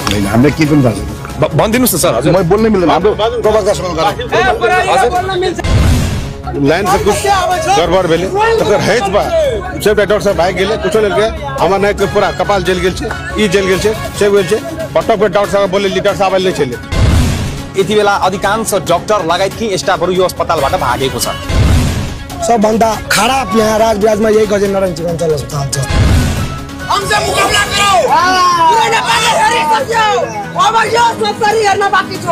हामीले के पनि थाहा भनिदिनुस् न सर। हजुर म बोल्नै मिल्दैन हाम्रो प्रवक्ता लाइन से कुछ गड़बड़ भेले तकर हैत बा सब डॉक्टर साहब भाग गेले कुछो नहीं के हमर नाक के पूरा कपाल जल गेल छे ई जल गेल छे सब गेल छे पटक पे डॉक्टर साहब बोले डॉक्टर साहब आइले छले यति बेला अधिकांश डाक्टर लगायत कि स्टाफहरु यो अस्पतालबाट भागेको छ। सबभन्दा खराब यहाँ राजविराजमा यही गजेन्द्र नारायण सिंह अञ्चल अस्पताल छ। हमसे मुकाबला करो पूरे नेपाल हेरि सक्यो अब यो सत्तरी हेर्न बाँकी छ।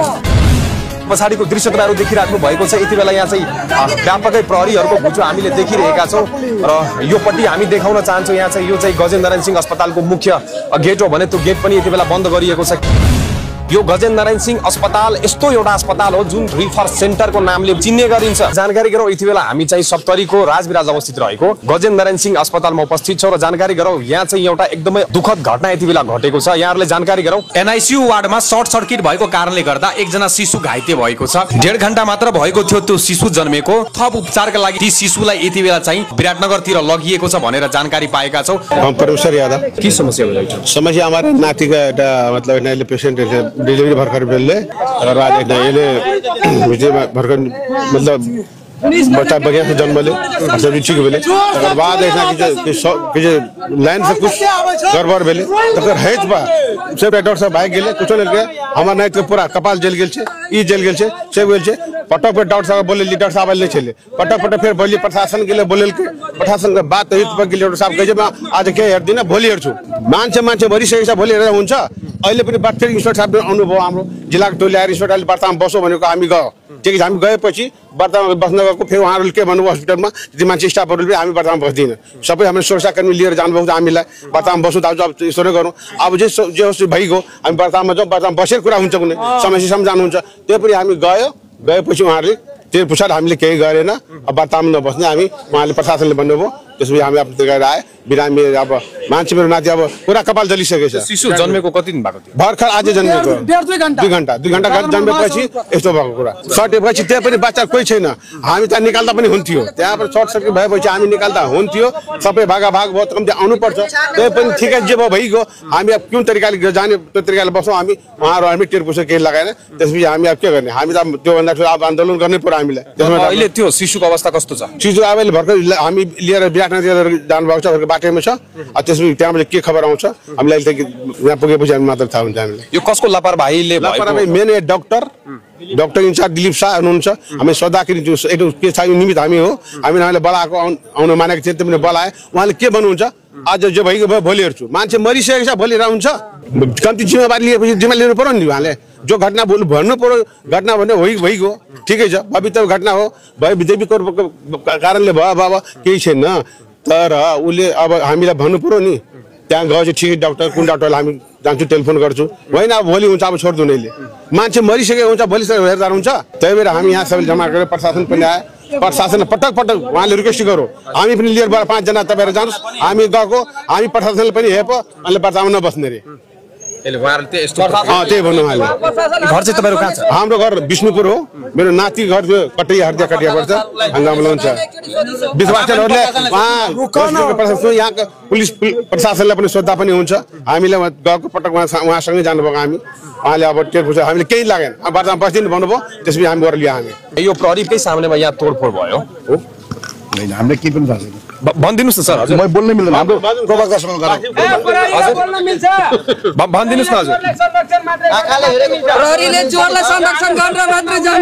पछाडिको दृश्य तपाईहरु देखिराख्नु भएको छ। यति बेला यहाँ चाहिँ व्यापकै प्रहरीहरुको घुचो हामीले देखिरहेका छौं र यो पट्टि हामी देखाउन चाहन्छौं यहाँ चाहिँ यो चाहिँ गजेन्द्र नारायण सिंह अस्पतालको मुख्य गेट हो भने त्यो गेट पनि यति बेला बन्द गरिएको छ। यो गजेन्द्र नारायण सिंह अस्पताल यस्तो एउटा अस्पताल हो जुन रिफर सेन्टरको नामले चिन्ने गरिन्छ। जानकारी गरौँ यति बेला हामी चाहिँ सप्तरीको राजविराज अवस्थित रहेको गजेन्द्र नारायण सिंह अस्पतालमा उपस्थित छौं र जानकारी गरौँ यहाँ चाहिँ एउटा एकदमै दुखद घटना यति बेला घटेको छ। यहाँहरुले जानकारी गरौँ एनआईसीयू वार्डमा सर्ट सर्किट भएको कारणले गर्दा एकजना शिशु घाइते भएको छ। 1.5 घण्टा मात्र भएको थियो त्यो शिशु जन्मेको। थप उपचारका लागि ती शिशुलाई यति बेला चाहिँ विराटनगरतिर लगिएको छ भनेर जानकारी पाएका छौं। हम परमेश्वर यादव के समस्या भयो? समस्या हमारे नाती का मतलब इनले पेशेंट डिलीवरी भर्खर भेले अगर आज इनले विजय भर्खर मतलब बच्चा बढ़िया से जन्मले सभी ठीक भेले अगर बाद ऐसा कि लाइन से कुछ गड़बड़ भेले तकर हैत बा सब डॉक्टर साहब भाग गेले कुछो नहीं के हमर नाक के पूरा कपाल जल गेल छे ई जल गेल छे सब गेल छे पटक पे डॉक्टर साहब बोले डॉक्टर साहब आइले छले पटक फिर बोली प्रशासन के लिए बोले के प्रशासन के बात हित पर गेले डॉक्टर साहब कहे आज के हेर् दिन भोलि हेर्छु मान्छे भरिसकेको छ भोलि हेरेर हुन्छ। अहिले पनि बात फेरि इन्स्पेक्टर साहबले आउनुभयो हाम्रो जिल्लाको टोली आएर इन्स्पेक्टरले वार्तामा बसौँ भनेको हामी गयो ठिक छ। हामी गएपछि वार्तामा बस्न गएको फेरि उहाँहरूले के भन्नुभयो हस्पिटलमा यदि मान्छे स्टाफहरूले पनि हामी वार्तामा बस्दिन सबै हाम्रो सुरक्षाकर्मी लिएर जानुभएको हामीलाई वार्तामा बसौँ अब यसो नै गरौँ अब जे होस् भइगयो हामी वार्तामा जाउँ वार्तामा बसेर कुरा हुन्छ कुनै समस्या सम्झाउनुहुन्छ त्यो पनि हामी गएपछि उहाँहरूले त्यो पछाडि हामीले केही गरेन अब वार्तामा नबस्ने हामी उहाँले प्रशासनले भन्नुभयो त्यसपछि हामी आफ्नो गएर आए बिरामी अब मान्छे मेरो नाति अब पुरा कपाल जलिसकेको छ। शिशु जन्मेको कति दिन भएको थियो? भर्खर आज जन्मेको 2 घण्टा जन्मेपछि यस्तो भएको कुरा सटेपछि त्यहाँ पनि बच्चा कोही छैन हामी त निकाल्दा पनि हुन्थ्यो त्यहाँ पनि सर्ट सर्किट भएपछि हामी निकाल्दा हुन्थ्यो सबै भागाभाग भयो कम्ती आउनुपर्छ त्यही पनि ठिकै जे भयो भइगयो। हामी अब कुन तरिकाले जाने त्यो तरिकाले बसौँ हामी उहाँहरू हामी टेर पुछे केही लगाएर त्यसपछि हामी अब के गर्ने हामी त त्योभन्दा ठुलो अब आन्दोलन गर्नै पर्यो हामीलाई। त्यसमा अहिले त्यो शिशुको अवस्था कस्तो छ? शिशु अब भर्खर हामी लिएर विराटनगर जानुभएको छ बाटोमा छ त्यसपछि त्यहाँबाट के खबर आउँछ हामीलाई यहाँ पुगेपछि हामी मात्र थाहा हुन्छ हामीलाई। यो कसको लापरवाहीले लापरवाही main doctor in charge Dilip Shah हुनुहुन्छ। हामी सदाखेरि के छ निमित्त हामी हो हामीले बोलाएको आउन मानेको थियो त्यो पनि बोलाए उहाँले के भन्नुहुन्छ आज जो भइगयो भयो भोलि हेर्छु मान्छे मरिसकेको छ भोलि हुन्छ कम्ती जिम्मेवारी लिएपछि जिम्मेवारी लिनु पर्यो नि उहाँले जो घटना भन्नु पर्यो घटना भने भइगयो ठिकै छ भविष्य घटना हो भयो विदेवीको कारणले भयो अब केही छैन तर उसले अब हामीलाई भन्नु पर्यो नि त्यहाँ गएपछि ठिकै डाक्टर कुन डाक्टरलाई हामी जान्छु टेलिफोन गर्छु होइन अब भोलि हुन्छ अब छोड्दिउँ नैले मान्छे मरिसकेको हुन्छ भोलि हेरदार हुन्छ। त्यही भएर हामी यहाँ सबैले जम्मा गरेर प्रशासन पनि आए प्रशासन पटक उहाँले रिक्वेस्ट गरौँ हामी पनि लिएर 5 जना तपाईहरु जानुस् हामी गएको हामी प्रशासनले पनि हेपो अनि वार्तामा नबस्ने रे त्यही भन्नु उहाँले। घर चाहिँ तपाईहरु कहाँ छ? हाम्रो घर विष्णुपुर हो मेरो नाति घर कटिया हर्दिया पर्छ हङ्गामा हुन्छ विश्वासहरूले यहाँको पुलिस प्रशासनलाई पनि सोद्धा पनि हुन्छ हामीले गएको पटक उहाँसँगै जानुभएको हामी उहाँले अब टेर पुछ हामीले केही लागेन वार्तामा बस्दिनु भन्नुभयो त्यसपछि हामी गएर लियो हामी यो प्रहरीकै सामनेमा यहाँ तोडफोड भयो हो हामीले के पनि थाहा छैन भनिदिनुस् न सर। हजुर म बोल्नै मिल्दैन हाम्रो प्रवक्ता भनिदिनुस् न हजुर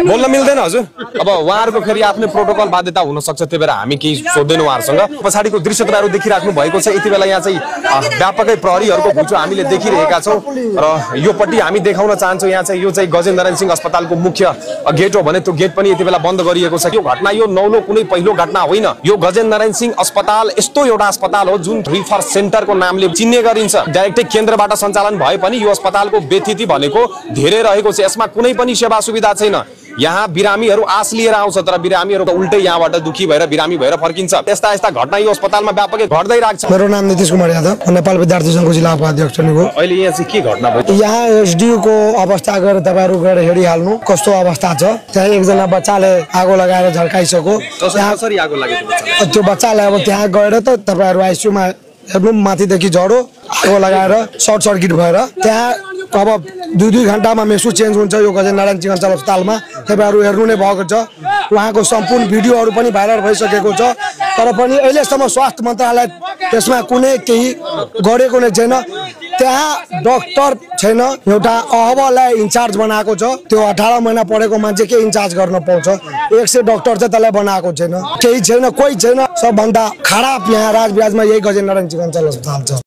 बोल्न मिल्दैन हजुर। अब उहाँहरूको फेरि आफ्नो प्रोटोकल बाध्यता हुन सक्छ त्यही भएर हामी केही सोध्दैनौँ उहाँहरूसँग। पछाडिको दृश्य तपाईहरु देखिराख्नु भएको छ यति बेला यहाँ चाहिँ व्यापकै प्रहरीहरूको घुचो हामीले देखिरहेका छौं र यो पट्टि हामी देखाउन चाहन्छौँ यहाँ चाहिँ यो चाहिँ गजेन्द्र नारायण सिंह अस्पतालको मुख्य गेट हो भने त्यो गेट पनि यति बेला बन्द गरिएको छ। यो घटना यो नौलो कुनै पहिलो घटना होइन। यो गजेन्द्र नारायण सिंह अस्पताल यस्तो एउटा अस्पताल हो जुन रिफर सेन्टरको नामले चिन्ने गरिन्छ। डाइरेक्टै केन्द्रबाट सञ्चालन भए पनि यो अस्पतालको व्यतिथि भनेको धेरै रहेको छ। यसमा कुनै पनि सेवा सुविधा छैन। यहाँ बिरामीहरू आश लिएर आउँछ तर बिरामीहरू उल्टै यहाँबाट दुखी भएर बिरामी भएर फर्किन्छ। यस्ता यस्ता घटना यो अस्पतालमा व्यापकै घट्दै राख्छ। मेरो नाम नीतिश कुमार यादव नेपाल विद्यार्थी संघको जिल्ला उपाध्यक्ष हो। अहिले यहाँ चाहिँ के घटना भयो? यहाँ एसडीयू को अवस्था गएर तपाईहरु गएर हेरिहाल्नु कस्तो अवस्था छ। त्यहाँ एकजना बच्चाले आगो लगाएर झर्काइसक्यो। कसरी आगो लागेको? त्यो बच्चालाई अब त्यहाँ गएर त तपाईहरु आइसियूमा हेर्नु माथिदेखि झडो आगो लगाएर सर्ट सर्किट भएर त्यहाँ अब 2-2 घण्टामा मेसु चेन्ज हुन्छ यो गजेन्द्रनारायण चिकित्सालय अस्पतालमा। तपाईहरु हेर्नु नै भएको छ। उहाँको सम्पूर्ण भिडियोहरु पनि भाइरल भइसकेको छ। तर पनि अहिलेसम्म स्वास्थ्य मन्त्रालय त्यसमा कुनै केही गरेको नै छैन। त्यहाँ डाक्टर छैन, एउटा अहवाललाई इन्चार्ज बनाएको छ। त्यो 18 महिना पढेको मान्छे के इन्चार्ज गर्न पाउँछ? 100 डाक्टर चाहिँ त्यसलाई बनाएको छैन, केही छैन, कोही छैन। सबभन्दा खराब यहाँ राजब्याजमा यही गजेन्द्रनारायण चिकित्सालय अस्पताल छ।